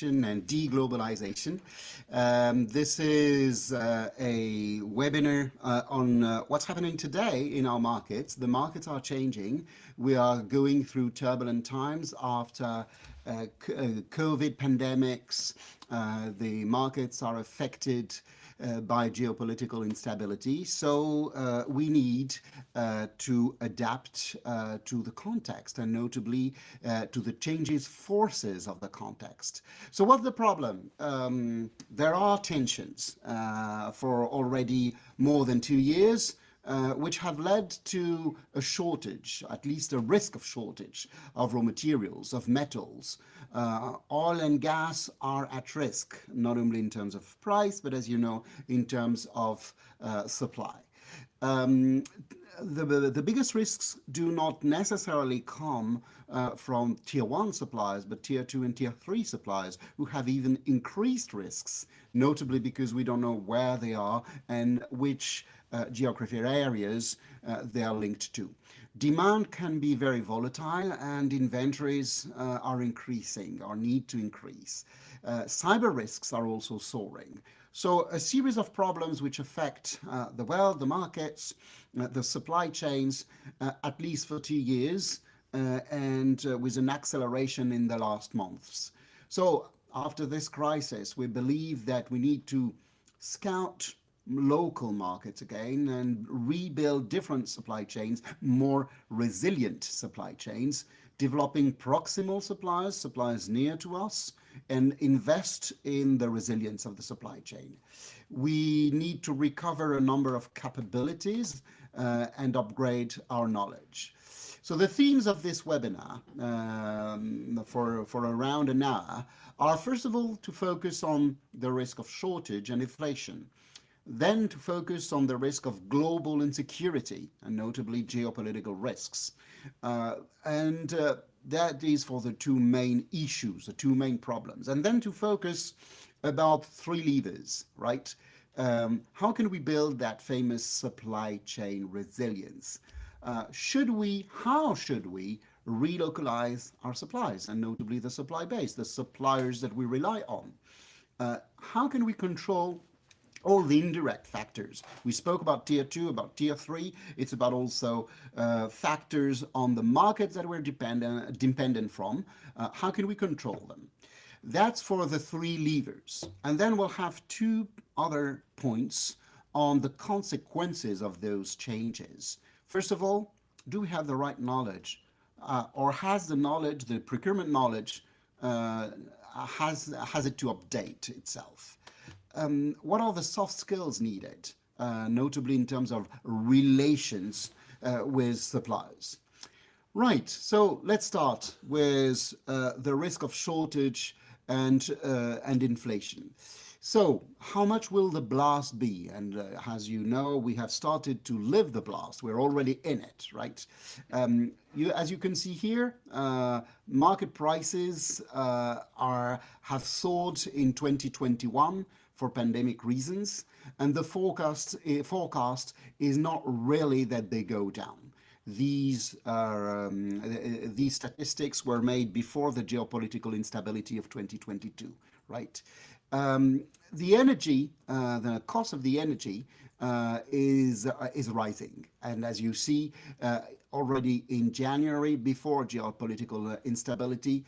and De-Globalisation. This is a webinar on what's happening today in our markets. The markets are changing. We are going through turbulent times after COVID pandemics. The markets are affected by geopolitical instability. So we need to adapt to the context, and notably to the changes forces of the context. So what's the problem? There are tensions for already more than 2 years, which have led to a shortage, at least a risk of shortage, of raw materials, of metals. Oil and gas are at risk, not only in terms of price, but as you know, in terms of supply. The biggest risks do not necessarily come from tier 1 suppliers, but tier 2 and tier 3 suppliers who have even increased risks, notably because we don't know where they are and which geographic areas they are linked to. Demand can be very volatile, and inventories are increasing or need to increase. Cyber risks are also soaring. So a series of problems which affect the world, the markets, the supply chains, at least for 2 years, and with an acceleration in the last months. So after this crisis, we believe that we need to scout local markets again and rebuild different supply chains, more resilient supply chains, developing proximal suppliers, suppliers near to us, and invest in the resilience of the supply chain. We need to recover a number of capabilities and upgrade our knowledge. So the themes of this webinar for around an hour are, first of all, to focus on the risk of shortage and inflation, then to focus on the risk of global insecurity, and notably geopolitical risks. That is for the two main issues, the two main problems. And then to focus about 3 levers, right? How can we build that famous supply chain resilience? How should we relocalize our supplies, and notably the supply base, the suppliers that we rely on? How can we control all the indirect factors? We spoke about tier 2, about tier 3. It's about also factors on the markets that we're dependent from. How can we control them? That's for the 3 levers. And then we'll have 2 other points on the consequences of those changes. First of all, do we have the right knowledge? Or has the knowledge, the procurement knowledge, has it to update itself? What are the soft skills needed, notably in terms of relations with suppliers? Right, so let's start with the risk of shortage and inflation. So how much will the blast be? And as you know, we have started to live the blast. We're already in it, right? As you can see here, market prices have soared in 2021 for pandemic reasons, and the forecast is not really that they go down. These statistics were made before the geopolitical instability of 2022, right? The energy, the cost of the energy is rising, and as you see, already in January, before geopolitical instability,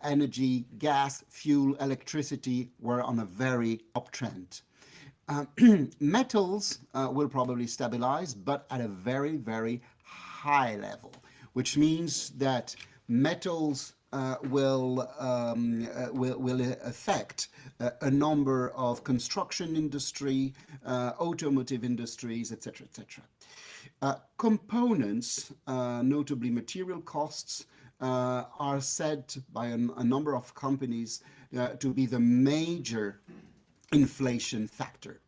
energy, gas, fuel, electricity were on a very uptrend. Metals will probably stabilize, but at a very, very high level, which means that metals will affect a number of construction industry, automotive industries, etc., etc. Components, notably material costs, are said by a number of companies to be the major inflation factor.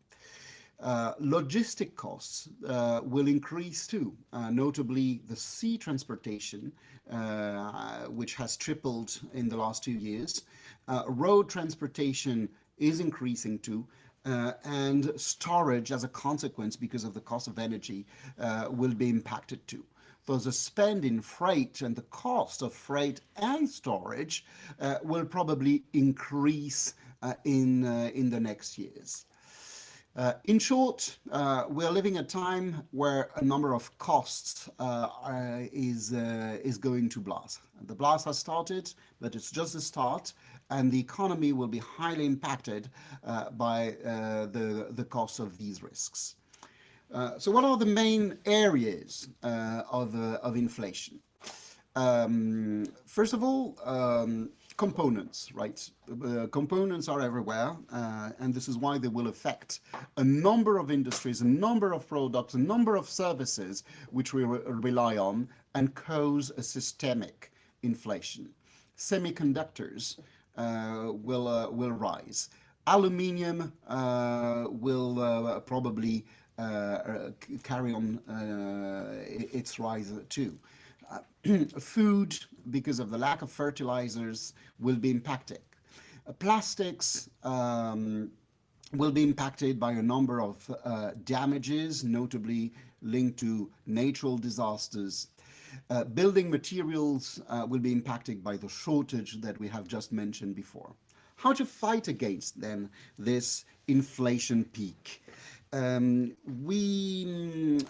Logistic costs will increase too, notably the sea transportation, which has tripled in the last 2 years. Road transportation is increasing too, and storage as a consequence, because of the cost of energy, will be impacted too. So the spend in freight and the cost of freight and storage will probably increase in the next years. In short, we're living a time where a number of costs is going to blast. The blast has started, but it's just the start, and the economy will be highly impacted by the cost of these risks. So what are the main areas of inflation? First of all, components, right? Components are everywhere, and this is why they will affect a number of industries, a number of products, a number of services which we rely on, and cause a systemic inflation. Semiconductors will rise. Aluminium will probably carry on its rise too. Food, because of the lack of fertilizers, will be impacted. Plastics will be impacted by a number of damages, notably linked to natural disasters. Building materials will be impacted by the shortage that we have just mentioned before. How to fight against then this inflation peak? We need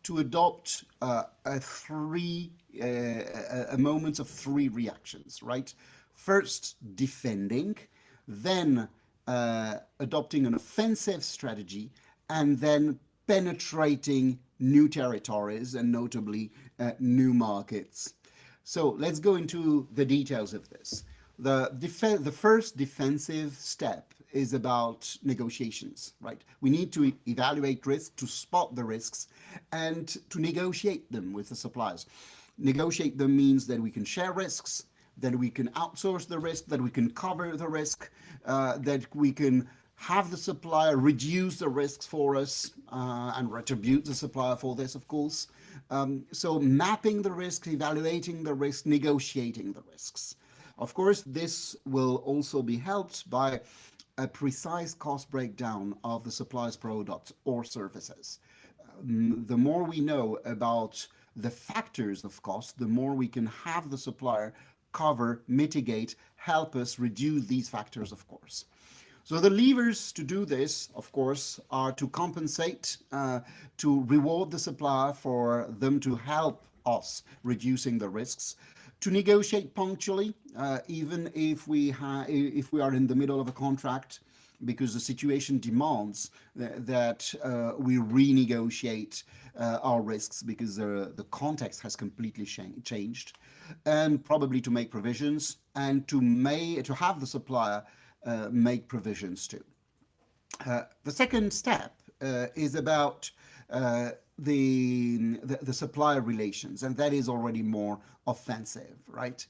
to adopt a moment of three reactions, right? First, defending, then adopting an offensive strategy, and then penetrating new territories and notably new markets. So let's go into the details of this. The first defensive step is about negotiations, right? We need to evaluate risks, to spot the risks, and to negotiate them with the suppliers. Negotiate them means that we can share risks, that we can outsource the risk, that we can cover the risk, that we can have the supplier reduce the risks for us and retribute the supplier for this, of course. So mapping the risk, evaluating the risk, negotiating the risks. Of course, this will also be helped by a precise cost breakdown of the supplier's products or services. The more we know about the factors of cost, the more we can have the supplier cover, mitigate, help us reduce these factors, of course. So the levers to do this, of course, are to compensate, to reward the supplier for them to help us reducing the risks, to negotiate punctually, even if we are in the middle of a contract, because the situation demands that we renegotiate our risks because the context has completely changed, and probably to make provisions and to have the supplier make provisions too. The second step is about the supplier relations, and that is already more offensive, right?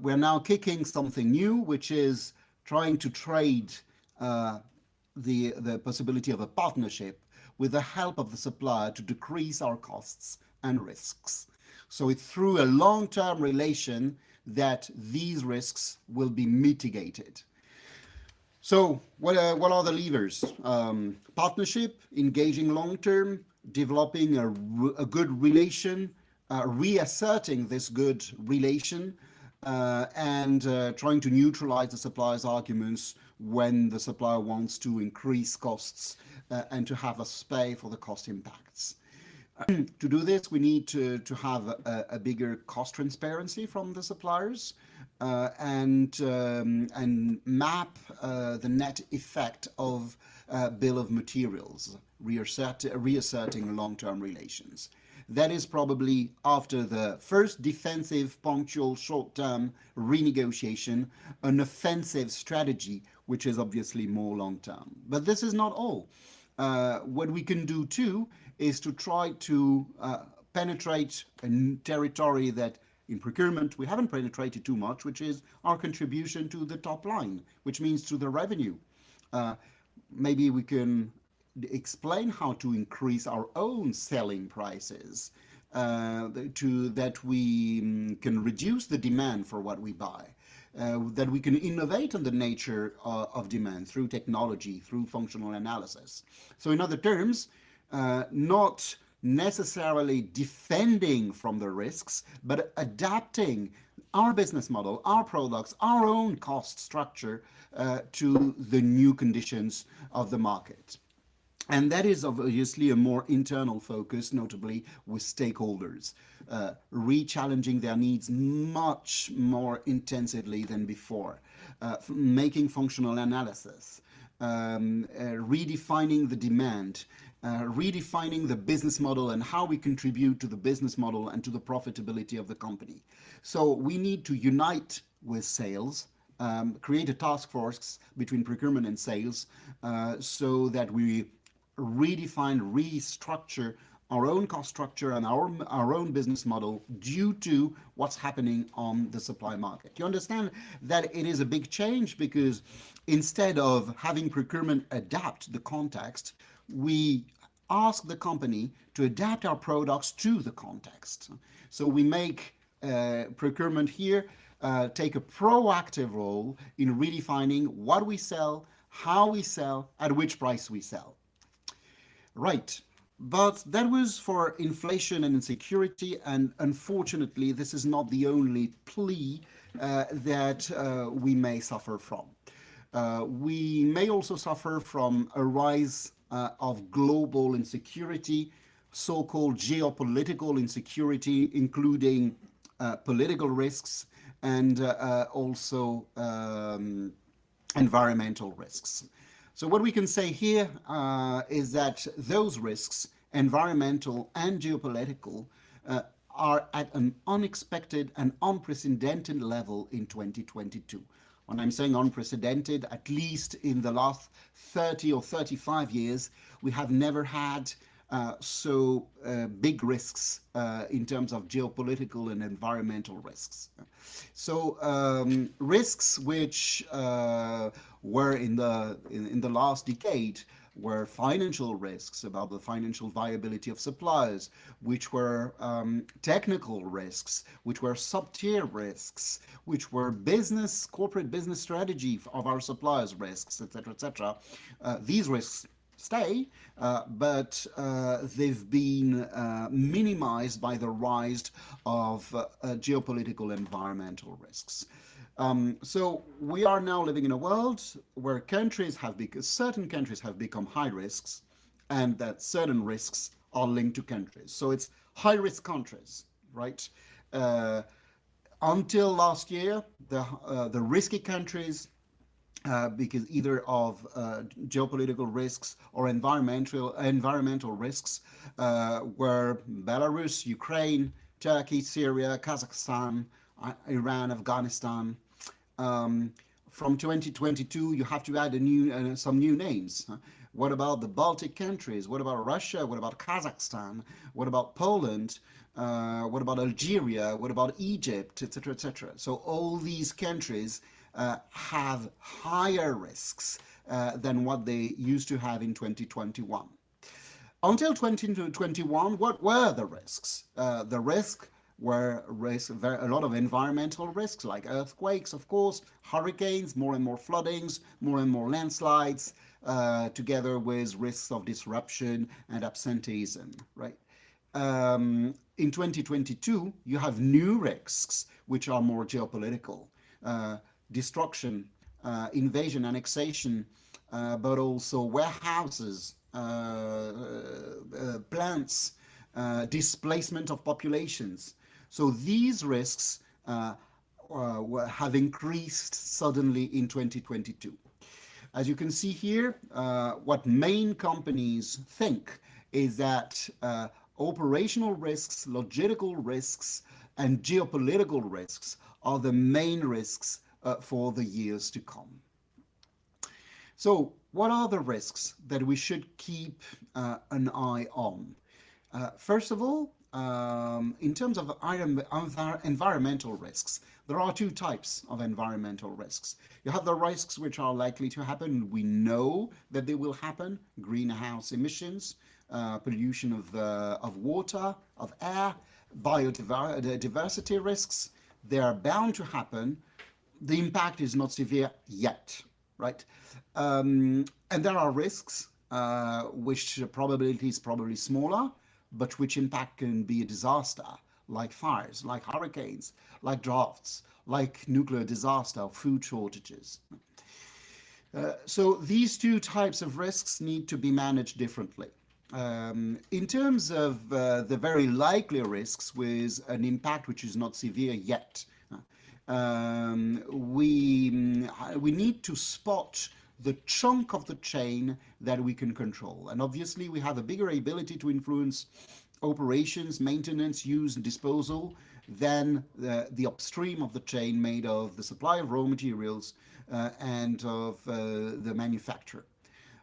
We're now kicking something new, which is trying to trade the possibility of a partnership with the help of the supplier to decrease our costs and risks. So it's through a long-term relation that these risks will be mitigated. So what are the levers? Partnership, engaging long-term, developing a good relation, reasserting this good relation, and trying to neutralize the supplier's arguments when the supplier wants to increase costs and to have us pay for the cost impacts. To do this, we need to have a bigger cost transparency from the suppliers and map the net effect of bill of materials, reasserting long-term relations. That is probably after the first defensive, punctual, short-term renegotiation, an offensive strategy, which is obviously more long-term. But this is not all. What we can do too is to try to penetrate a territory that in procurement we haven't penetrated too much, which is our contribution to the top line, which means to the revenue. Maybe we can explain how to increase our own selling prices that we can reduce the demand for what we buy, that we can innovate on the nature of demand through technology, through functional analysis. So in other terms, not necessarily defending from the risks, but adapting our business model, our products, our own cost structure to the new conditions of the market. And that is obviously a more internal focus, notably with stakeholders, re-challenging their needs much more intensively than before, making functional analysis, redefining the demand, redefining the business model and how we contribute to the business model and to the profitability of the company. So we need to unite with sales, create a task force between procurement and sales so that we redefine, restructure our own cost structure and our own business model due to what's happening on the supply market. You understand that it is a big change because instead of having procurement adapt the context, we ask the company to adapt our products to the context. So we make procurement here take a proactive role in redefining what we sell, how we sell, at which price we sell. Right. But that was for inflation and insecurity, and unfortunately, this is not the only plea that we may suffer from. We may also suffer from a rise of global insecurity, so-called geopolitical insecurity, including political risks and also environmental risks. So what we can say here is that those risks, environmental and geopolitical, are at an unexpected and unprecedented level in 2022. When I'm saying unprecedented, at least in the last 30 or 35 years, we have never had so big risks in terms of geopolitical and environmental risks. So risks which were in the last decade were financial risks about the financial viability of suppliers, which were technical risks, which were sub-tier risks, which were corporate business strategy of our suppliers risks, etc., etc. These risks stay, but they've been minimized by the rise of geopolitical environmental risks. So we are now living in a world where certain countries have become high risks, and that certain risks are linked to countries. So it's high-risk countries, right? Until last year, the risky countries, because either of geopolitical risks or environmental risks, were Belarus, Ukraine, Turkey, Syria, Kazakhstan, Iran, Afghanistan. From 2022, you have to add some new names. What about the Baltic countries? What about Russia? What about Kazakhstan? What about Poland? What about Algeria? What about Egypt, etc., etc.? So all these countries have higher risks than what they used to have in 2021. Until 2021, what were the risks? The risk were a lot of environmental risks like earthquakes, of course, hurricanes, more and more floodings, more and more landslides, together with risks of disruption and absenteeism, right? In 2022, you have new risks, which are more geopolitical. Destruction, invasion, annexation, but also warehouses, plants, displacement of populations. So these risks have increased suddenly in 2022. As you can see here, what main companies think is that operational risks, logistical risks, and geopolitical risks are the main risks for the years to come. So what are the risks that we should keep an eye on? First of all, in terms of environmental risks, there are two types of environmental risks. You have the risks which are likely to happen. We know that they will happen: greenhouse emissions, pollution of water, of air, biodiversity risks. They are bound to happen. The impact is not severe yet, right? And there are risks which probability is probably smaller, but which impact can be a disaster, like fires, like hurricanes, like droughts, like nuclear disaster, food shortages. So these two types of risks need to be managed differently. In terms of the very likely risks with an impact which is not severe yet, we need to spot the chunk of the chain that we can control. And obviously, we have a bigger ability to influence operations, maintenance, use, and disposal than the upstream of the chain made of the supply of raw materials and of the manufacturer.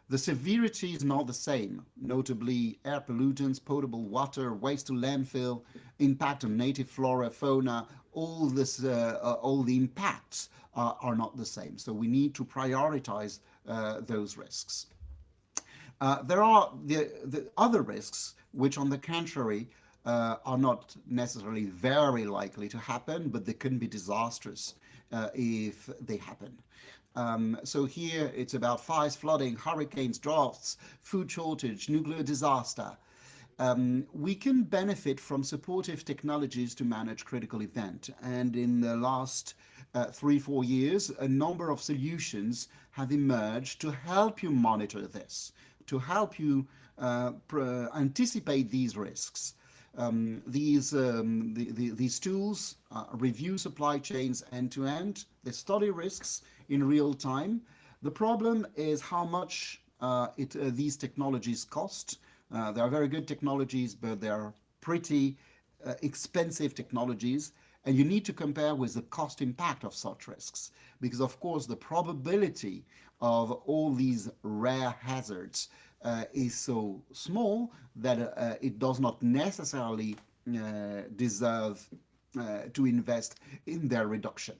The severity is not the same, notably air pollutants, potable water, waste to landfill, impact on native flora, fauna, all the impacts are not the same. So we need to prioritize those risks. There are the other risks, which on the contrary are not necessarily very likely to happen, but they can be disastrous if they happen. So here it's about fires, flooding, hurricanes, droughts, food shortage, nuclear disaster. We can benefit from supportive technologies to manage critical event. And in the last 3-4 years, a number of solutions have emerged to help you monitor this, to help you anticipate these risks. These tools review supply chains end to end. They study risks in real time. The problem is how much these technologies cost. They are very good technologies, but they are pretty expensive technologies. And you need to compare with the cost impact of such risks. Because, of course, the probability of all these rare hazards is so small that it does not necessarily deserve to invest in their reduction.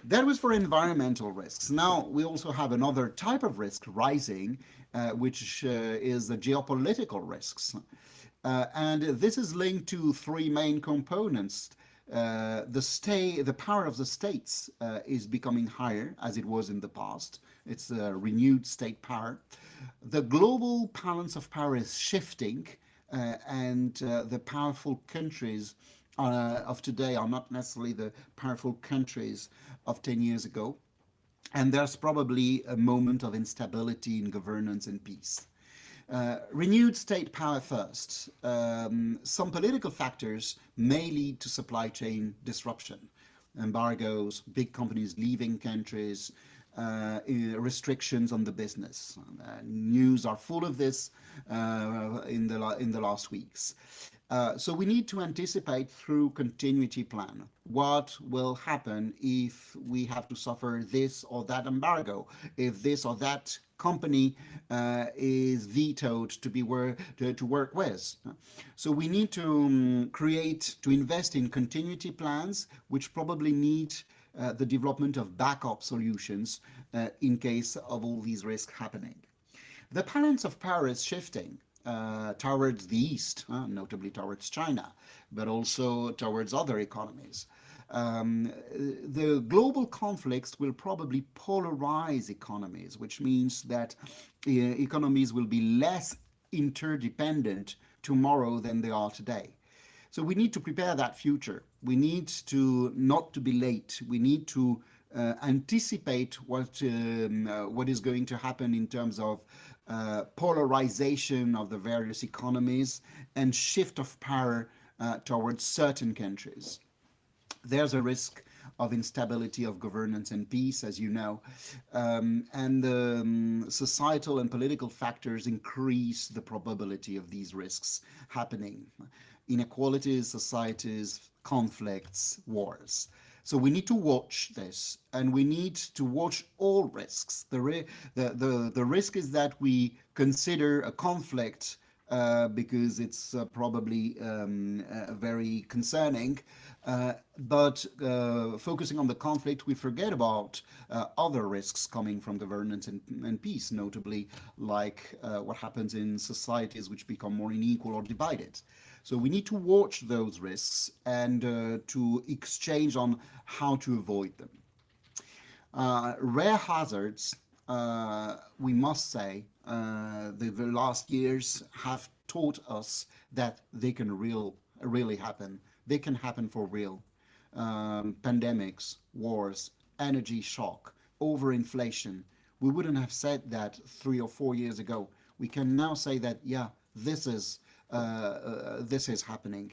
That was for environmental risks. Now we also have another type of risk rising, which is the geopolitical risks. And this is linked to three main components. The power of the states is becoming higher as it was in the past. It's a renewed state power. The global balance of power is shifting, and the powerful countries of today are not necessarily the powerful countries of 10 years ago. And there's probably a moment of instability in governance and peace. Renewed state power first. Some political factors may lead to supply chain disruption. Embargoes, big companies leaving countries, restrictions on the business. News are full of this in the last weeks. So we need to anticipate through continuity plan what will happen if we have to suffer this or that embargo, if this or that company is vetoed to work with. So we need to invest in continuity plans, which probably need the development of backup solutions in case of all these risks happening. The balance of power is shifting towards the East, notably towards China, but also towards other economies. The global conflicts will probably polarize economies, which means that economies will be less interdependent tomorrow than they are today. So we need to prepare that future. We need to not to be late. We need to anticipate what is going to happen in terms of polarization of the various economies and shift of power towards certain countries. There's a risk of instability of governance and peace, as you know, and societal and political factors increase the probability of these risks happening. Inequalities, societies, conflicts, wars. So we need to watch this, and we need to watch all risks. The risk is that we consider a conflict because it's probably very concerning, but focusing on the conflict, we forget about other risks coming from governance and peace, notably like what happens in societies which become more unequal or divided. So we need to watch those risks and to exchange on how to avoid them. Rare hazards, we must say, the last years have taught us that they can really happen. They can happen for real. Pandemics, wars, energy shock, overinflation. We wouldn't have said that 3 or 4 years ago. We can now say that, yeah, this is happening.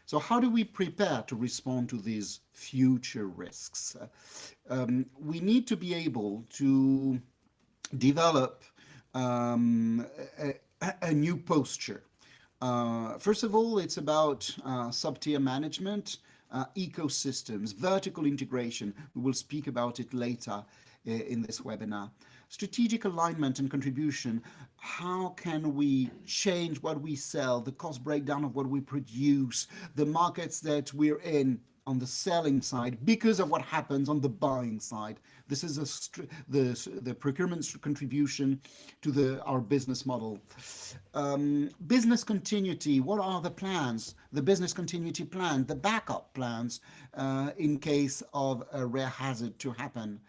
So how do we prepare to respond to these future risks? We need to be able to develop a, a new posture. First of all, it's about sub-tier management, ecosystems, vertical integration. We will speak about it later in this webinar. Strategic alignment and contribution. How can we change what we sell, the cost breakdown of what we produce, the markets that we're in on the selling side because of what happens on the buying side? This is the procurement contribution to our business model. Business continuity. What are the plans? The business continuity plan, the backup plans in case of a rare hazard to happen.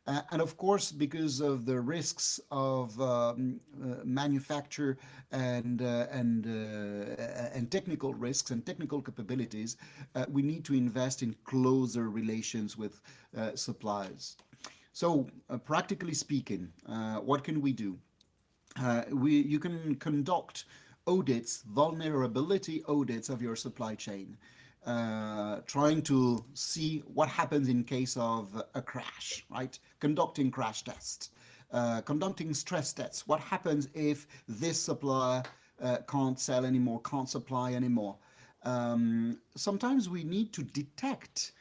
And of course, because of the risks of manufacture and technical risks and technical capabilities, we need to invest in closer relations with suppliers. So, practically speaking, what can we do? You can conduct audits, vulnerability audits of your supply chain. Trying to see what happens in case of a crash, right? Conducting crash tests, conducting stress tests. What happens if this supplier can't sell anymore, can't supply anymore? Sometimes we need to detect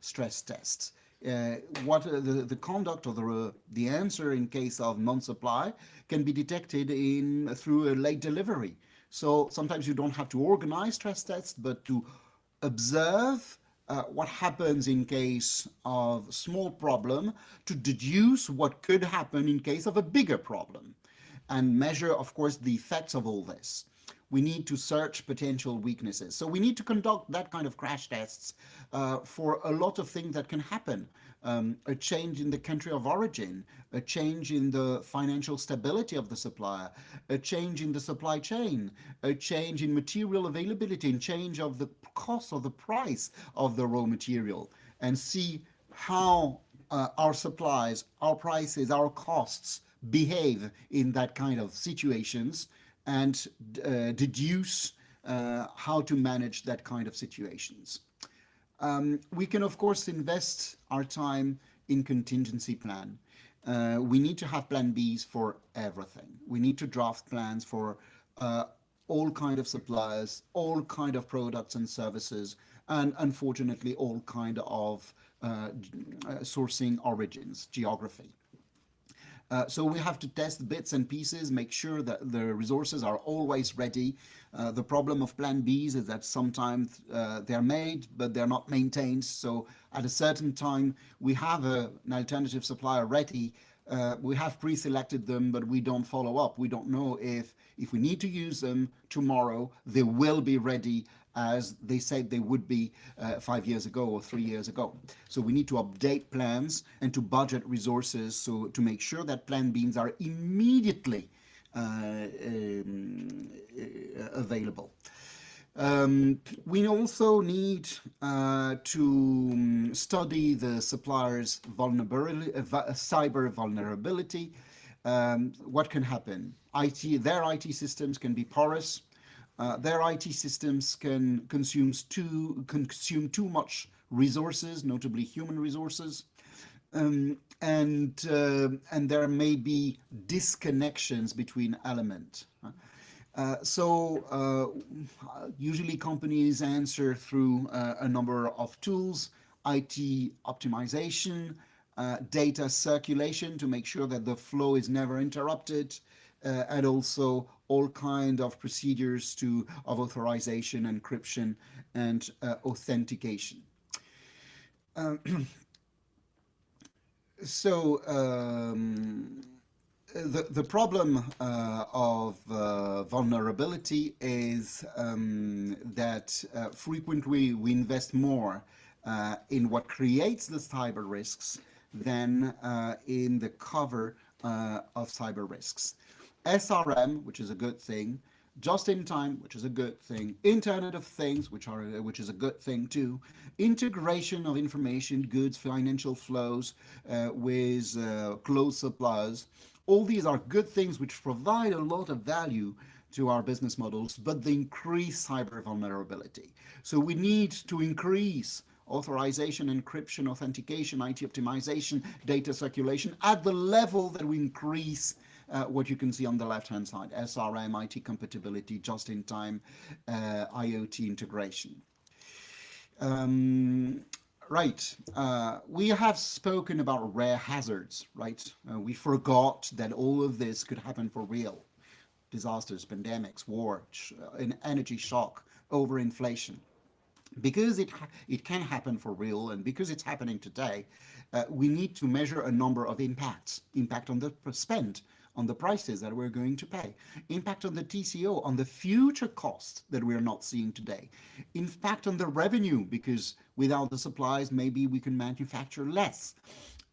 stress tests. What the conduct or the answer in case of non-supply can be detected through a late delivery. So sometimes you don't have to organize stress tests, but to observe what happens in case of small problem to deduce what could happen in case of a bigger problem and measure, of course, the effects of all this. We need to search potential weaknesses. So we need to conduct that kind of crash tests for a lot of things that can happen. A change in the country of origin, a change in the financial stability of the supplier, a change in the supply chain, a change in material availability, and change of the cost or the price of the raw material, and see how our supplies, our prices, our costs behave in that kind of situations, and deduce how to manage that kind of situations. We can, of course, invest our time in contingency plan. We need to have plan Bs for everything. We need to draft plans for all kind of suppliers, all kind of products and services, and unfortunately, all kind of sourcing origins, geography. So we have to test bits and pieces, make sure that the resources are always ready. The problem of plan Bs is that sometimes they're made, but they're not maintained. So at a certain time, we have an alternative supplier ready. We have pre-selected them, but we don't follow up. We don't know if we need to use them tomorrow, they will be ready as they said they would be 5 years ago or 3 years ago. So we need to update plans and to budget resources so to make sure that plan Bs are immediately available. We also need to study the supplier's vulnerability, cyber vulnerability. What can happen? Their IT systems can be porous. Their IT systems can consume too much resources, notably human resources, and there may be disconnections between elements. Usually companies answer through a number of tools: IT optimization, data circulation to make sure that the flow is never interrupted, and also all kind of procedures of authorization, encryption, and authentication. The problem of vulnerability is that frequently we invest more in what creates the cyber risks than in the cover of cyber risks. SRM, which is a good thing, just in time, which is a good thing, Internet of Things, which is a good thing too, integration of information, goods, financial flows with close suppliers. All these are good things which provide a lot of value to our business models, but they increase cyber vulnerability. So we need to increase authorization, encryption, authentication, IT optimization, data circulation at the level that we increase what you can see on the left-hand side, SRM, IT compatibility, just-in-time, IoT integration. Right. We have spoken about rare hazards, right? We forgot that all of this could happen for real. Disasters, pandemics, war, an energy shock, overinflation. Because it can happen for real, and because it's happening today, we need to measure a number of impacts. Impact on the spend, on the prices that we're going to pay, impact on the TCO, on the future costs that we're not seeing today, impact on the revenue, because without the supplies, maybe we can manufacture less,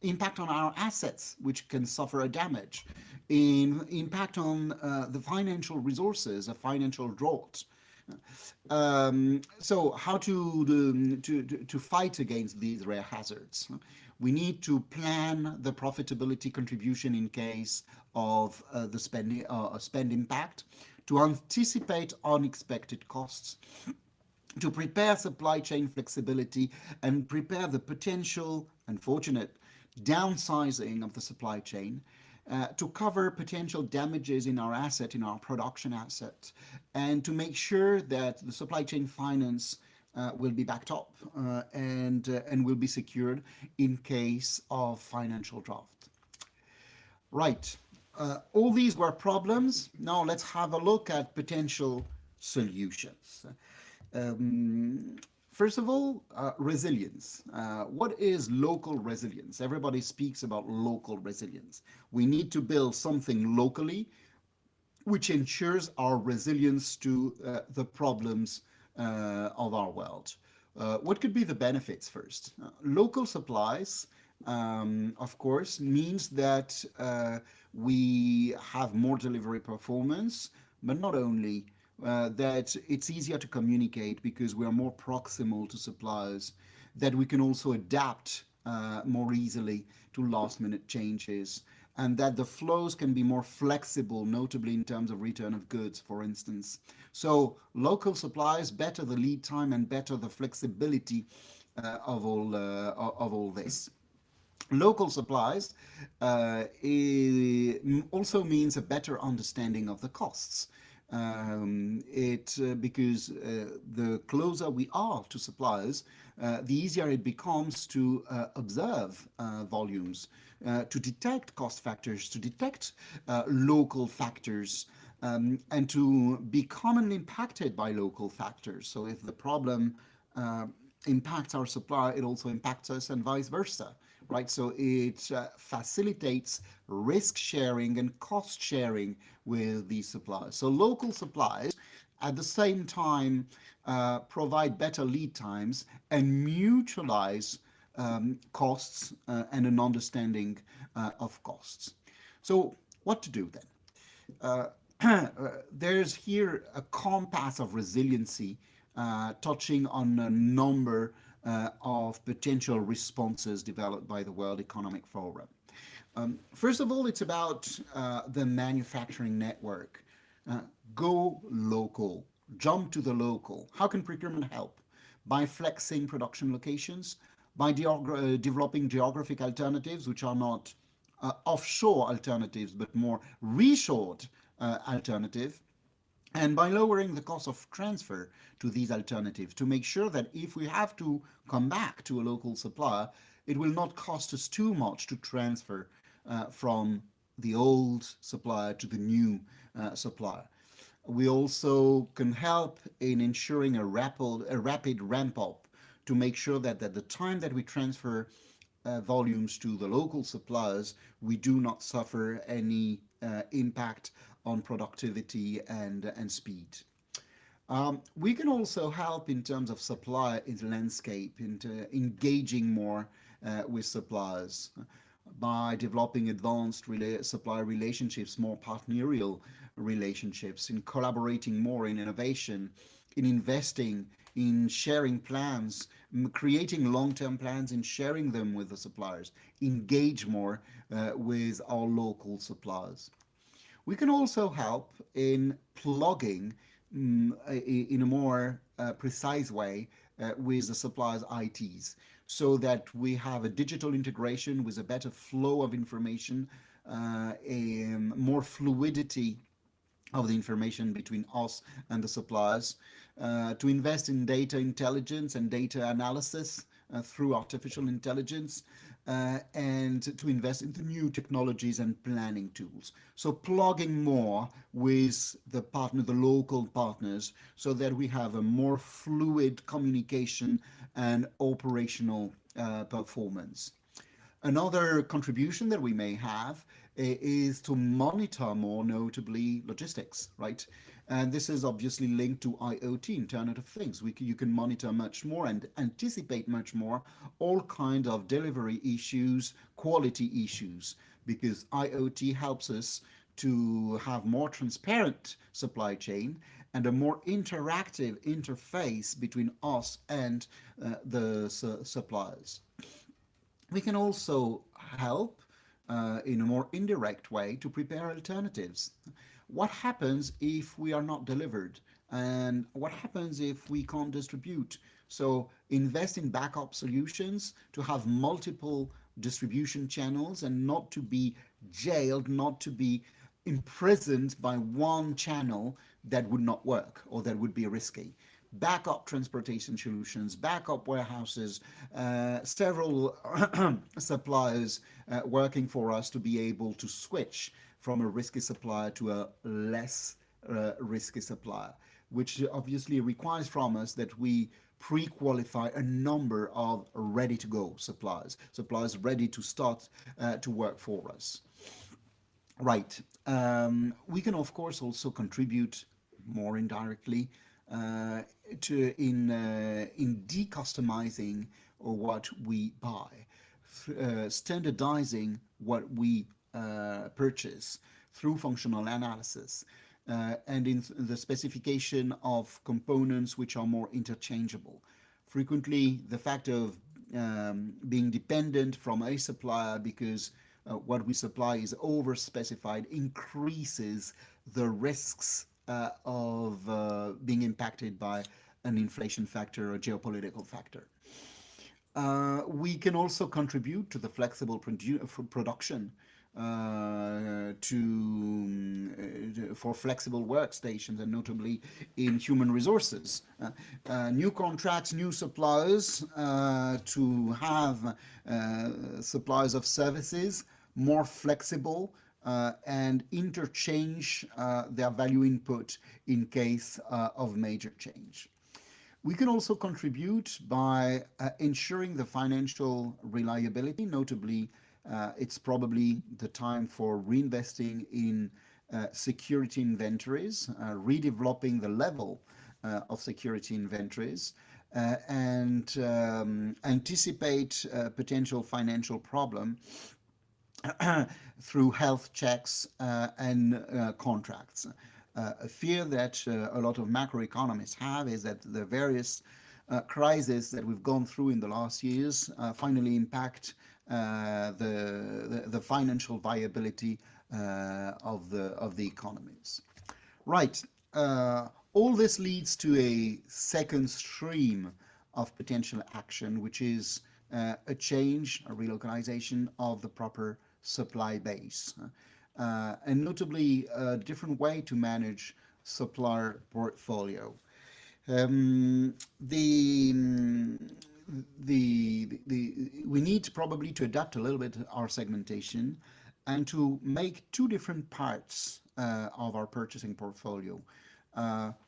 impact on our assets, which can suffer a damage, impact on the financial resources, a financial drought. So how to fight against these rare hazards? We need to plan the profitability contribution in case of the spend impact, to anticipate unexpected costs, to prepare supply chain flexibility and prepare the potential, unfortunate, downsizing of the supply chain, to cover potential damages in our asset, in our production asset, and to make sure that the supply chain finance will be backed up and will be secured in case of financial draft. Right. All these were problems. Now let's have a look at potential solutions. First of all, resilience. What is local resilience? Everybody speaks about local resilience. We need to build something locally which ensures our resilience to the problems of our world. What could be the benefits first? Local supplies, of course, means that we have more delivery performance, but not only that it's easier to communicate because we are more proximal to suppliers, that we can also adapt more easily to last minute changes, and that the flows can be more flexible, notably in terms of return of goods, for instance. So local supplies, better the lead time and better the flexibility of all this. Local supplies also means a better understanding of the costs. Because the closer we are to suppliers, the easier it becomes to observe volumes, to detect cost factors, to detect local factors, and to be commonly impacted by local factors. So if the problem impacts our supplier, it also impacts us, and vice versa. Right, so it facilitates risk sharing and cost sharing with these suppliers. So local suppliers at the same time provide better lead times and mutualize costs and an understanding of costs. So what to do then? There's here a compass of resiliency touching on a number of potential responses developed by the World Economic Forum. First of all, it's about the manufacturing network. Go local, jump to the local. How can procurement help? By flexing production locations, by developing geographic alternatives, which are not offshore alternatives, but more reshored alternative, and by lowering the cost of transfer to these alternatives to make sure that if we have to come back to a local supplier, it will not cost us too much to transfer from the old supplier to the new supplier. We also can help in ensuring a rapid ramp up to make sure that at the time that we transfer volumes to the local suppliers, we do not suffer any impact on productivity and speed. We can also help in terms of supply in the landscape, into engaging more with suppliers. by developing advanced supplier relationships, more partnerial relationships, in collaborating more in innovation, in investing, in sharing plans, creating long-term plans and sharing them with the suppliers, engage more with our local suppliers. We can also help in plugging in a more precise way with the supplier's ITs, so that we have a digital integration with a better flow of information, a more fluidity of the information between us and the suppliers, to invest in data intelligence and data analysis through artificial intelligence, and to invest into new technologies and planning tools. So plugging more with the local partners, so that we have a more fluid communication and operational performance. Another contribution that we may have is to monitor more notably logistics, right? And this is obviously linked to IoT, Internet of Things. You can monitor much more and anticipate much more all kinds of delivery issues, quality issues, because IoT helps us to have more transparent supply chain and a more interactive interface between us and the suppliers. We can also help in a more indirect way to prepare alternatives. What happens if we are not delivered? And what happens if we can't distribute? So invest in backup solutions to have multiple distribution channels and not to be jailed, not to be imprisoned by one channel that would not work or that would be risky. Backup transportation solutions, backup warehouses, several suppliers working for us to be able to switch from a risky supplier to a less risky supplier, which obviously requires from us that we pre-qualify a number of ready-to-go suppliers ready to start to work for us. Right. We can, of course, also contribute more indirectly in decustomizing what we buy, standardizing what we purchase through functional analysis, and in the specification of components which are more interchangeable. Frequently, the fact of being dependent from a supplier because what we supply is over-specified increases the risks of being impacted by an inflation factor or geopolitical factor. We can also contribute to the flexible production for flexible workstations, and notably in human resources. New contracts, new suppliers, to have suppliers of services more flexible and interchange their value input in case of major change. We can also contribute by ensuring the financial reliability. Notably, it's probably the time for reinvesting in security inventories, redeveloping the level of security inventories, and anticipate potential financial problem through health checks and contracts. A fear that a lot of macroeconomists have is that the various crises that we've gone through in the last years finally impact the financial viability of the economies. Right. All this leads to a second stream of potential action, which is a change, a relocalization of the proper supply base, and notably a different way to manage supplier portfolio. We need probably to adapt a little bit our segmentation and to make two different parts of our purchasing portfolio.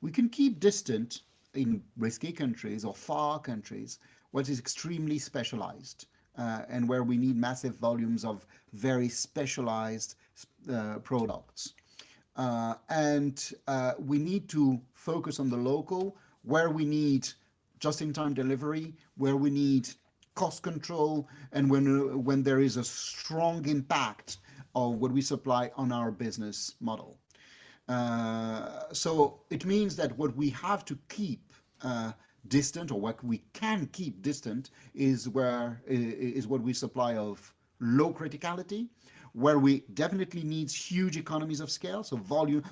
We can keep distant in risky countries or far countries what is extremely specialized and where we need massive volumes of very specialized products. And we need to focus on the local, where we need just-in-time delivery, where we need cost control, and when there is a strong impact of what we supply on our business model. So it means that what we have to keep distant, or what we can keep distant, is what we supply of low criticality, where we definitely needs huge economies of scale, so volume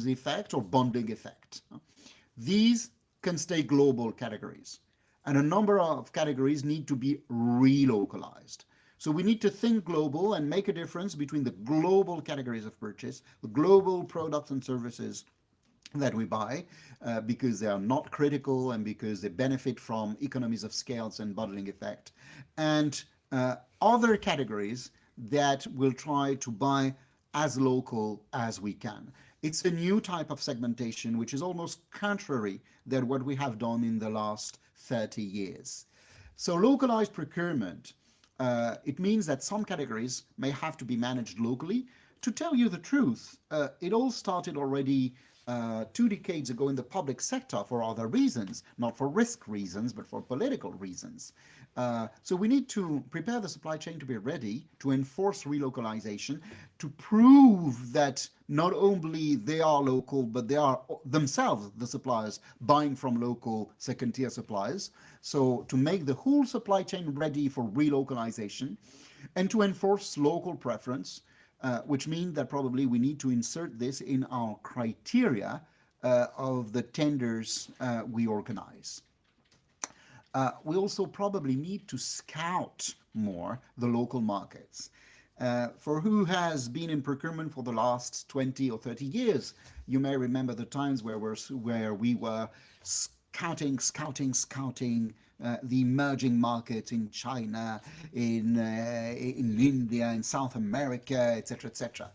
effect or bonding effect. These can stay global categories, and a number of categories need to be relocalized. So we need to think global and make a difference between the global categories of purchase, the global products and services that we buy, because they are not critical and because they benefit from economies of scales and bundling effect, and other categories that will try to buy as local as we can. It's a new type of segmentation which is almost contrary than what we have done in the last 30 years. So localized procurement, it means that some categories may have to be managed locally. To tell you the truth, it all started already 2 decades ago in the public sector for other reasons, not for risk reasons, but for political reasons. So we need to prepare the supply chain to be ready to enforce relocalization, to prove that not only they are local, but they are themselves, the suppliers, buying from local second-tier suppliers. So to make the whole supply chain ready for relocalization, and to enforce local preference, which means that probably we need to insert this in our criteria of the tenders we organize. We also probably need to scout more the local markets. For who has been in procurement for the last 20 or 30 years, you may remember the times where we were scouting the emerging markets in China, in India, in South America, etc., etc.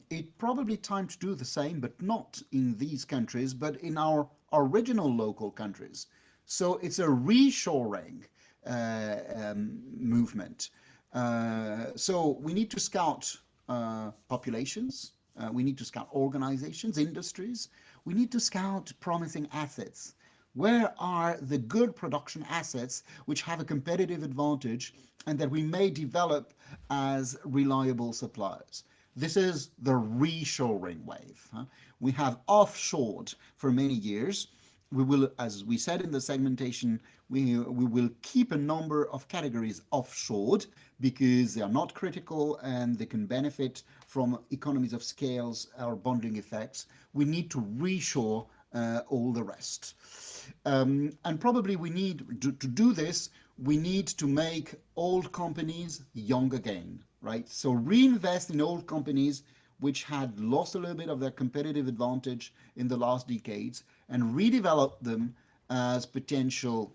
It's probably time to do the same, but not in these countries, but in our original local countries. So it's a reshoring movement. So we need to scout populations, we need to scout organizations, industries, we need to scout promising assets. Where are the good production assets which have a competitive advantage and that we may develop as reliable suppliers? This is the reshoring wave. We have offshored for many years. We will, as we said in the segmentation, we will keep a number of categories offshored because they are not critical and they can benefit from economies of scales or bonding effects. We need to reshore all the rest. And probably we need to do this, we need to make old companies young again, right? So reinvest in old companies which had lost a little bit of their competitive advantage in the last decades and redevelop them as potential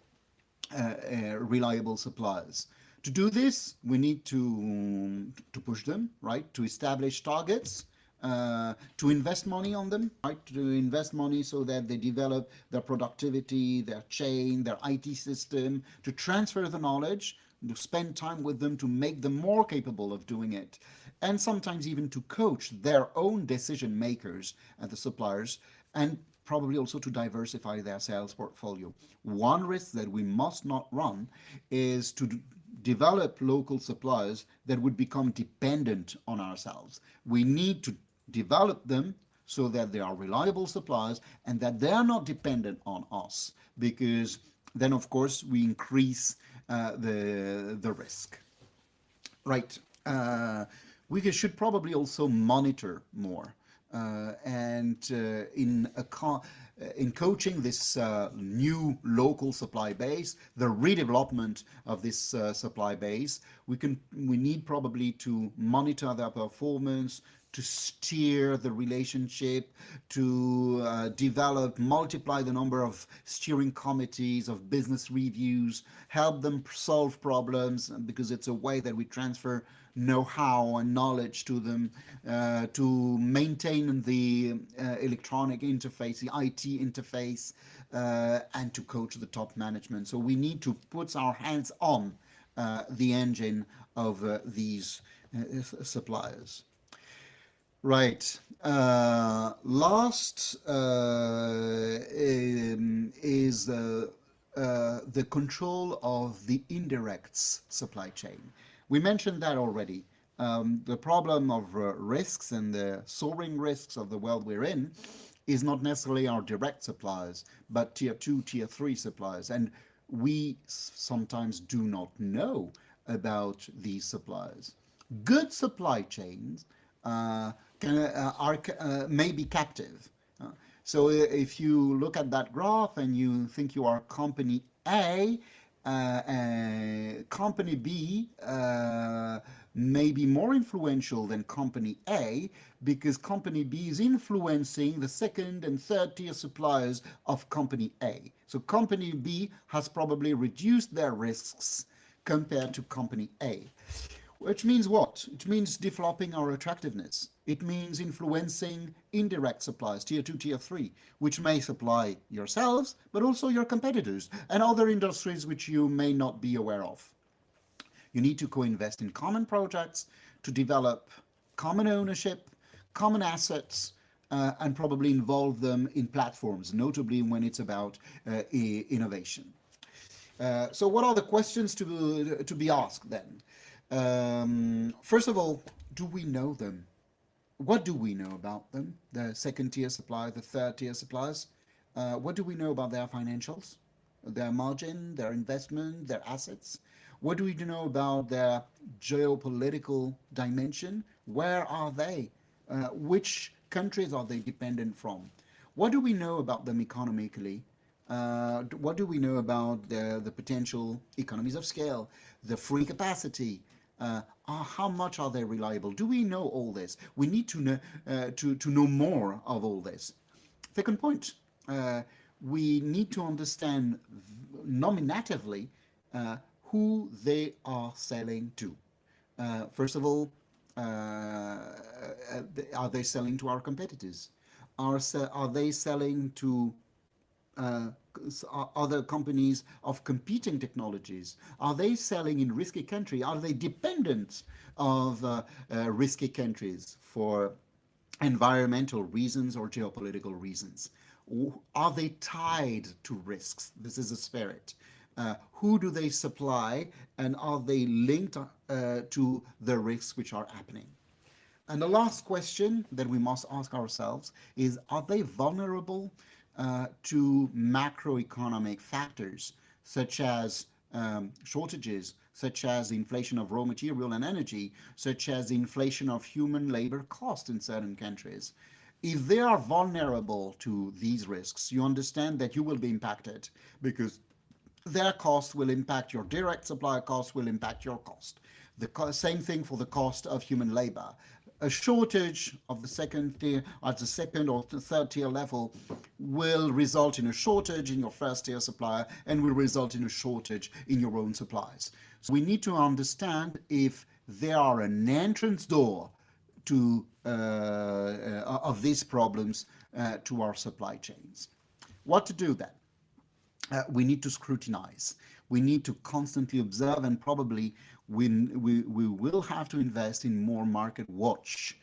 reliable suppliers. To do this, we need to push them, right? To establish targets, to invest money on them, right? To invest money so that they develop their productivity, their chain, their IT system, to transfer the knowledge, to spend time with them, to make them more capable of doing it, and sometimes even to coach their own decision makers and the suppliers, and probably also to diversify their sales portfolio. One risk that we must not run is to develop local suppliers that would become dependent on ourselves. We need to develop them so that they are reliable suppliers and that they are not dependent on us, because then of course we increase the risk. Right. We should probably also monitor more. And in coaching this new local supply base, the redevelopment of this supply base, we need probably to monitor their performance, to steer the relationship, to multiply the number of steering committees, of business reviews, help them solve problems, because it's a way that we transfer know-how and knowledge to them, to maintain the electronic interface, the IT interface, and to coach the top management. So we need to put our hands on the engine of these suppliers. Right. Last is the control of the indirect supply chain. We mentioned that already. The problem of risks and the soaring risks of the world we're in is not necessarily our direct suppliers, but tier 2, tier 3 suppliers. And we sometimes do not know about these suppliers. Good supply chains may be captive. So if you look at that graph and you think you are company A, company B may be more influential than company A because company B is influencing the second and third tier suppliers of company A. So company B has probably reduced their risks compared to company A. Which means what? It means developing our attractiveness. It means influencing indirect suppliers, tier 2, tier 3, which may supply yourselves, but also your competitors and other industries which you may not be aware of. You need to co-invest in common projects to develop common ownership, common assets, and probably involve them in platforms, notably when it's about innovation. So what are the questions to be asked then? First of all, do we know them? What do we know about them? The second tier supplier, the third tier suppliers. What do we know about their financials, their margin, their investment, their assets? What do we know about their geopolitical dimension? Where are they? Which countries are they dependent from? What do we know about them economically? What do we know about the potential economies of scale, the free capacity? How much are they reliable? Do we know all this? We need to know more of all this. Second point, we need to understand nominatively who they are selling to. First of all, are they selling to our competitors? Are they selling to other companies of competing technologies? Are they selling in risky country? Are they dependent of risky countries for environmental reasons or geopolitical reasons? Are they tied to risks? This is a spirit. Who do they supply, and are they linked to the risks which are happening? And the last question that we must ask ourselves is, are they vulnerable to macroeconomic factors such as shortages, such as inflation of raw material and energy, such as inflation of human labor cost in certain countries? If they are vulnerable to these risks, you understand that you will be impacted because their cost will impact your direct supplier cost, will impact your cost. The same thing for the cost of human labor. A shortage of the second tier, at the second or the third tier level, will result in a shortage in your first tier supplier and will result in a shortage in your own supplies. So we need to understand if there are an entrance door to of these problems to our supply chains. What to do then? We need to scrutinize. We need to constantly observe, and probably we will have to invest in more market watch.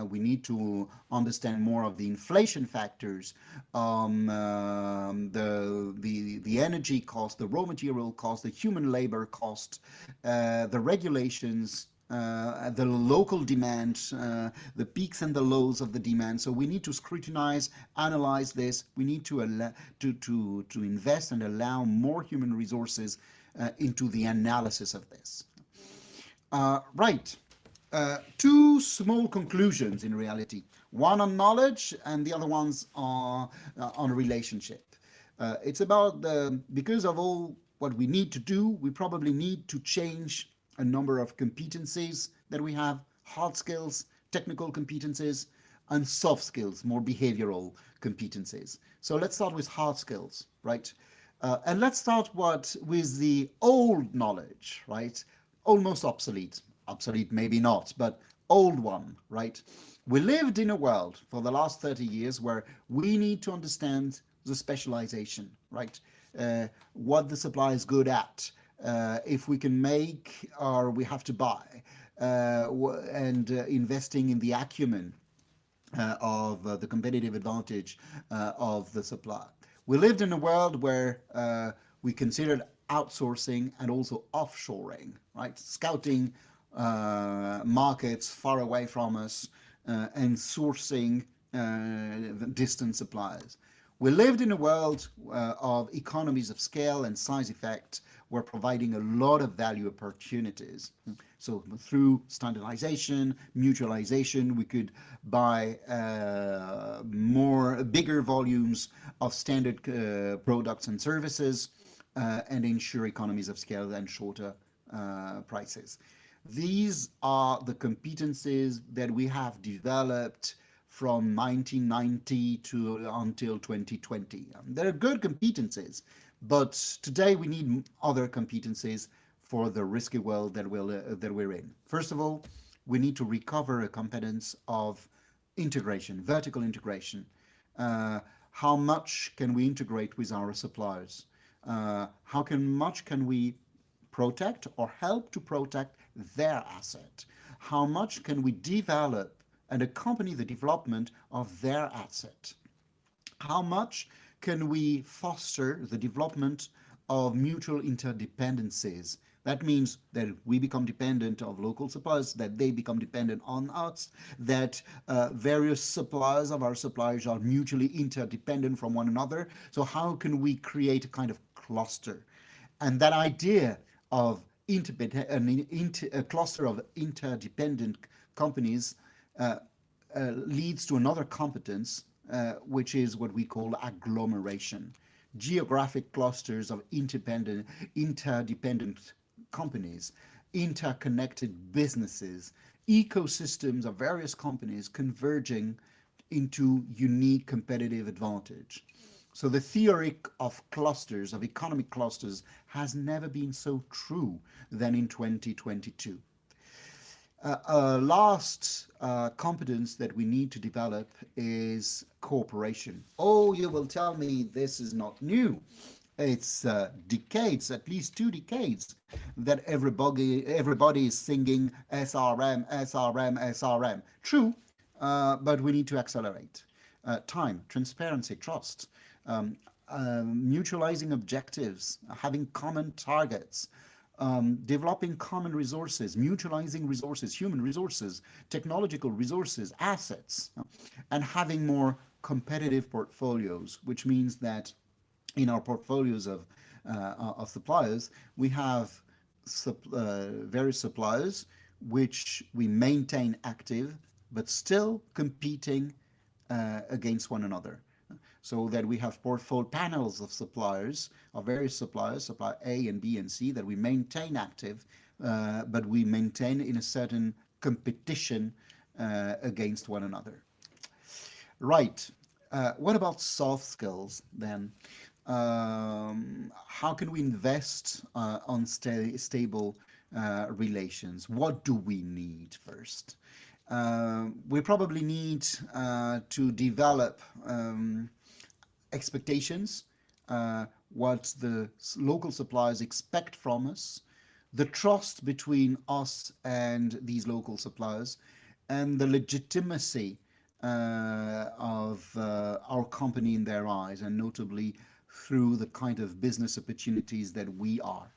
We need to understand more of the inflation factors, the energy cost, the raw material cost, the human labor cost, the regulations, the local demand, the peaks and the lows of the demand. So we need to scrutinize, analyze this. We need to invest and allow more human resources into the analysis of this. Right. Two small conclusions in reality. One on knowledge and the other ones are on relationship. It's about because of all what we need to do, we probably need to change a number of competencies that we have, hard skills, technical competencies, and soft skills, more behavioral competencies. So let's start with hard skills, right? And let's start with the old knowledge, right? Almost obsolete. Obsolete, maybe not, but old one, right? We lived in a world for the last 30 years where we need to understand the specialization, right? What the supply is good at, if we can make or we have to buy, and investing in the acumen of the competitive advantage of the supply. We lived in a world where We considered outsourcing and also offshoring, right? Scouting markets far away from us and sourcing distant suppliers. We lived in a world of economies of scale and size effect were providing a lot of value opportunities. So through standardization, mutualization, we could buy bigger volumes of standard products and services and ensure economies of scale and shorter prices. These are the competencies that we have developed from 1990 to until 2020. They're good competencies, but today we need other competencies for the risky world that we're in. First of all, we need to recover a competence of integration, vertical integration. How much can we integrate with our suppliers? How much can we protect or help to protect their asset? How much can we develop and accompany the development of their asset? How much can we foster the development of mutual interdependencies? That means that we become dependent of local suppliers, that they become dependent on us, that various suppliers of our suppliers are mutually interdependent from one another. So how can we create a kind of cluster? And that idea of a cluster of interdependent companies leads to another competence, which is what we call agglomeration. Geographic clusters of interdependent companies, interconnected businesses, ecosystems of various companies converging into unique competitive advantage. So the theory of clusters, of economic clusters, has never been so true than in 2022. Last competence that we need to develop is cooperation. Oh, you will tell me this is not new. It's decades, at least 2 decades, that everybody is singing SRM, SRM, SRM. True, but we need to accelerate. Time, transparency, trust, mutualizing objectives, having common targets, developing common resources, mutualizing resources, human resources, technological resources, assets, and having more competitive portfolios, which means that in our portfolios of suppliers, we have various suppliers which we maintain active, but still competing against one another. So that we have portfolio panels of suppliers, of various suppliers, supplier A and B and C, that we maintain active, but we maintain in a certain competition against one another. Right. What about soft skills then? How can we invest on stable relations? What do we need first? We probably need to develop expectations, what the local suppliers expect from us, the trust between us and these local suppliers, and the legitimacy of our company in their eyes, and notably through the kind of business opportunities that we are.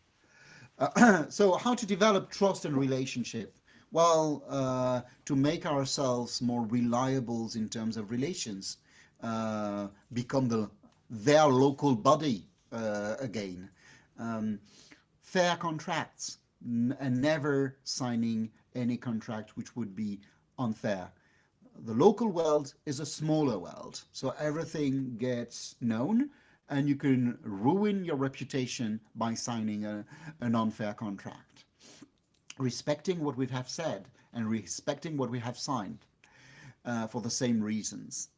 So how to develop trust and relationship? Well, to make ourselves more reliable in terms of relations, become their local body again. Fair contracts and never signing any contract which would be unfair. The local world is a smaller world, so everything gets known and you can ruin your reputation by signing an unfair contract. Respecting what we have said and respecting what we have signed for the same reasons.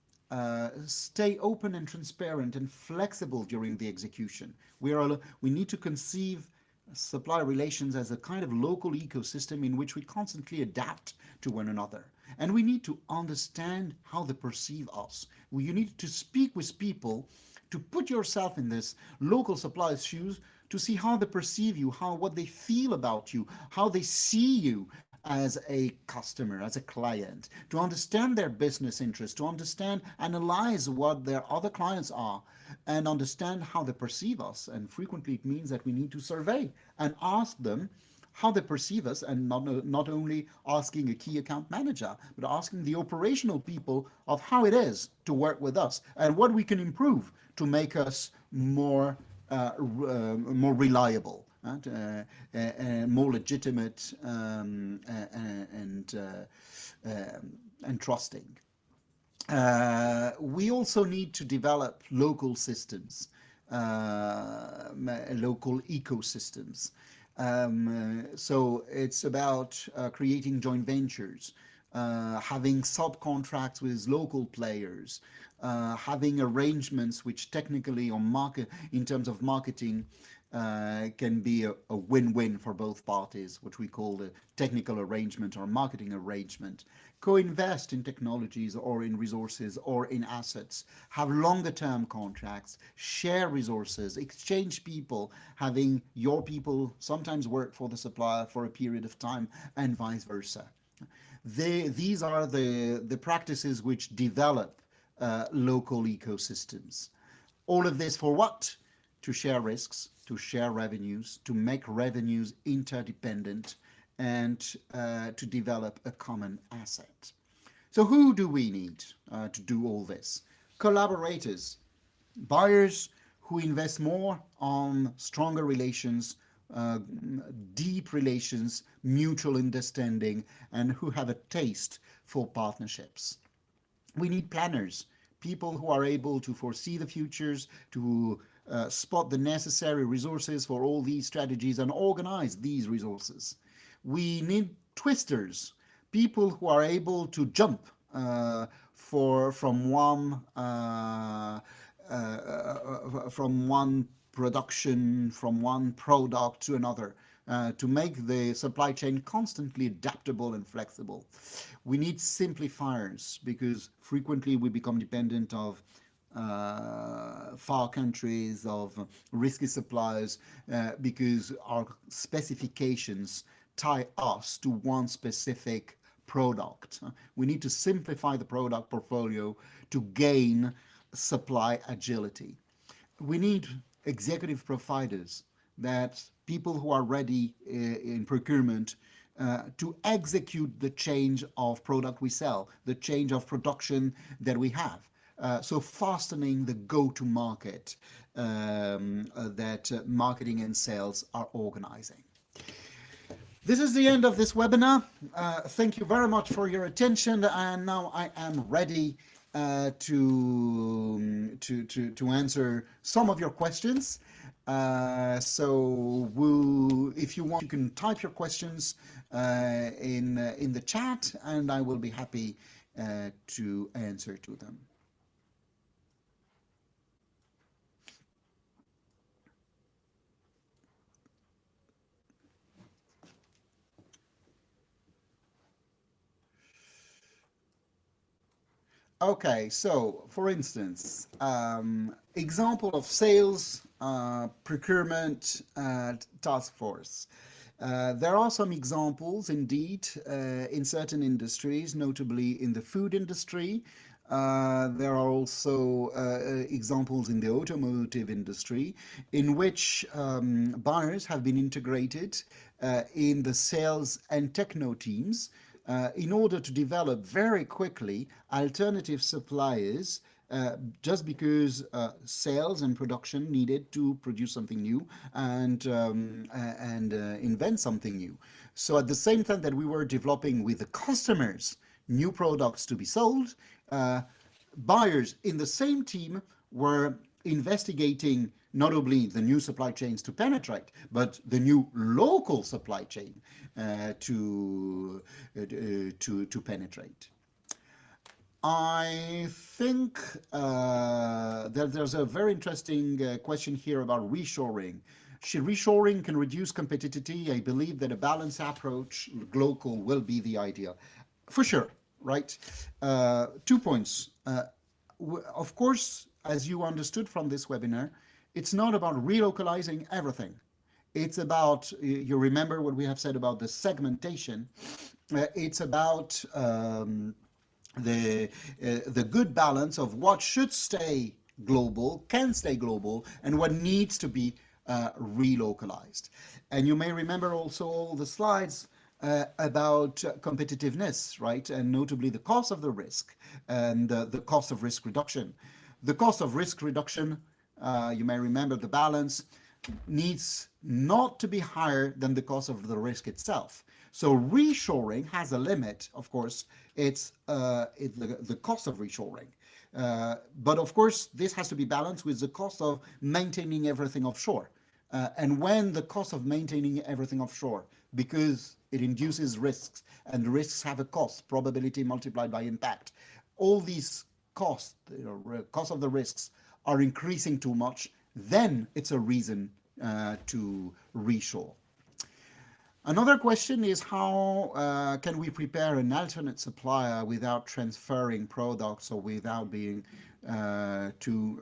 Stay open and transparent and flexible during the execution. We need to conceive supply relations as a kind of local ecosystem in which we constantly adapt to one another. And we need to understand how they perceive us. You need to speak with people, to put yourself in this local supplier's shoes, to see how they perceive you, what they feel about you, how they see you, as a customer, as a client, to understand their business interests, to understand, analyze what their other clients are, and understand how they perceive us. And frequently it means that we need to survey and ask them how they perceive us, and not only asking a key account manager, but asking the operational people of how it is to work with us and what we can improve to make us more more reliable and more legitimate and trusting. We also need to develop local systems, local ecosystems. So it's about creating joint ventures, having subcontracts with local players, having arrangements which technically on market, in terms of marketing, can be a win-win for both parties, which we call the technical arrangement or marketing arrangement. Co-invest in technologies or in resources or in assets, have longer term contracts, share resources, exchange people, having your people sometimes work for the supplier for a period of time and vice versa. These are the practices which develop local ecosystems. All of this for what? To share risks, to share revenues, to make revenues interdependent, and to develop a common asset. So who do we need to do all this? Collaborators, buyers who invest more on stronger relations, deep relations, mutual understanding, and who have a taste for partnerships. We need planners, people who are able to foresee the futures, to spot the necessary resources for all these strategies and organize these resources. We need twisters, people who are able to jump from one production, from one product to another, to make the supply chain constantly adaptable and flexible. We need simplifiers, because frequently we become dependent of far countries, of risky suppliers, because our specifications tie us to one specific product. We need to simplify the product portfolio to gain supply agility. We need executive providers, that people who are ready in procurement to execute the change of product we sell, the change of production that we have. So fastening the go-to-market that marketing and sales are organizing. This is the end of this webinar. Thank you very much for your attention, and now I am ready to answer some of your questions. So if you want, you can type your questions in the chat, and I will be happy to answer to them. Okay, so for instance, example of sales, procurement, task force. There are some examples indeed in certain industries, notably in the food industry. There are also examples in the automotive industry in which buyers have been integrated in the sales and techno teams in order to develop very quickly alternative suppliers, just because sales and production needed to produce something new and invent something new. So at the same time that we were developing with the customers new products to be sold, buyers in the same team were investigating not only the new supply chains to penetrate, but the new local supply chain to penetrate. I think that there's a very interesting question here about reshoring. Should reshoring can reduce competitivity? I believe that a balanced approach, local, will be the idea. For sure, right? 2 points. Of course, as you understood from this webinar, it's not about relocalizing everything. It's about, you remember what we have said about the segmentation. It's about the good balance of what should stay global, can stay global, and what needs to be relocalized. And you may remember also all the slides about competitiveness, right? And notably the cost of the risk and the cost of risk reduction. The cost of risk reduction, you may remember the balance, needs not to be higher than the cost of the risk itself. So reshoring has a limit, of course, it's the cost of reshoring. But of course, this has to be balanced with the cost of maintaining everything offshore. And when the cost of maintaining everything offshore, because it induces risks, and risks have a cost, probability multiplied by impact, all these costs, cost of the risks, are increasing too much, then it's a reason to reshore. Another question is how can we prepare an alternate supplier without transferring products or without being too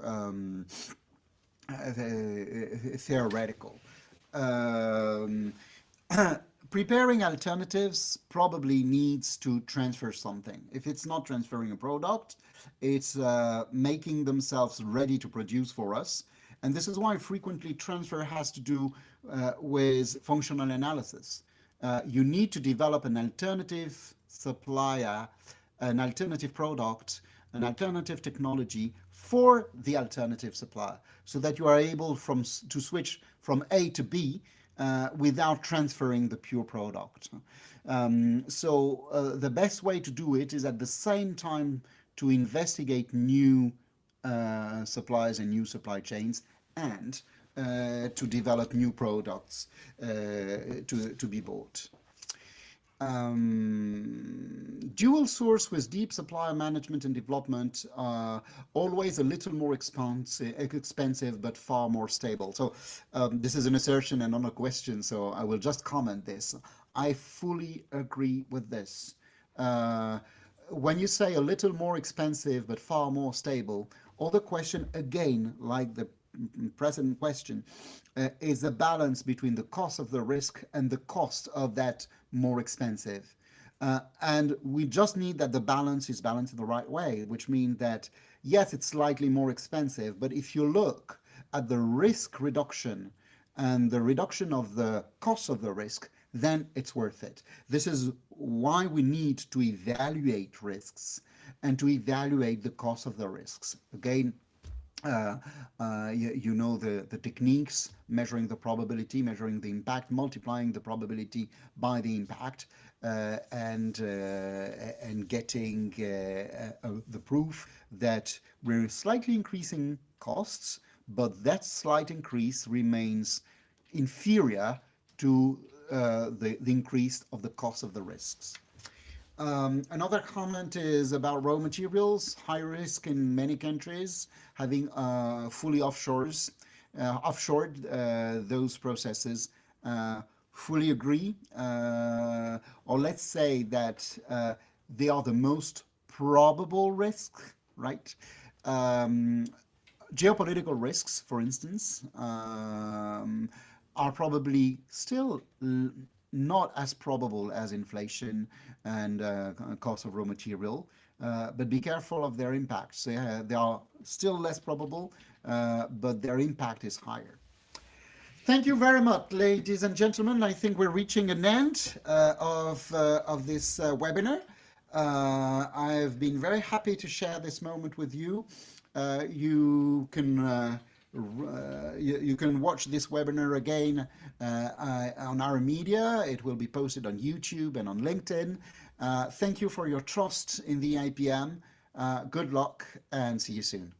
theoretical. Preparing alternatives probably needs to transfer something. If it's not transferring a product, it's making themselves ready to produce for us. And this is why frequently transfer has to do with functional analysis. You need to develop an alternative supplier, an alternative product, an alternative technology for the alternative supplier, so that you are able to switch from A to B without transferring the pure product. So the best way to do it is at the same time to investigate new supplies and new supply chains, and to develop new products to be bought. Dual source with deep supplier management and development, always a little more expensive but far more stable. So this is an assertion and not a question, so I will just comment this. I fully agree with this. When you say a little more expensive but far more stable, all the question again, like the present question, is the balance between the cost of the risk and the cost of that more expensive. And we just need that the balance is balanced in the right way, which means that, yes, it's slightly more expensive, but if you look at the risk reduction and the reduction of the cost of the risk, then it's worth it. This is why we need to evaluate risks and to evaluate the cost of the risks. Again, you know the techniques, measuring the probability, measuring the impact, multiplying the probability by the impact, and getting the proof that we're slightly increasing costs, but that slight increase remains inferior to the increase of the cost of the risks. Another comment is about raw materials, high risk in many countries, having fully offshored those processes. Fully agree, or let's say that they are the most probable risk, right? Geopolitical risks, for instance, are probably still not as probable as inflation and cost of raw material, but be careful of their impacts. They are still less probable, but their impact is higher. Thank you very much, ladies and gentlemen. I think we're reaching an end of this webinar. I've been very happy to share this moment with you. You can watch this webinar again on our media. It will be posted on YouTube and on LinkedIn. Thank you for your trust in the EIPM. Good luck and see you soon.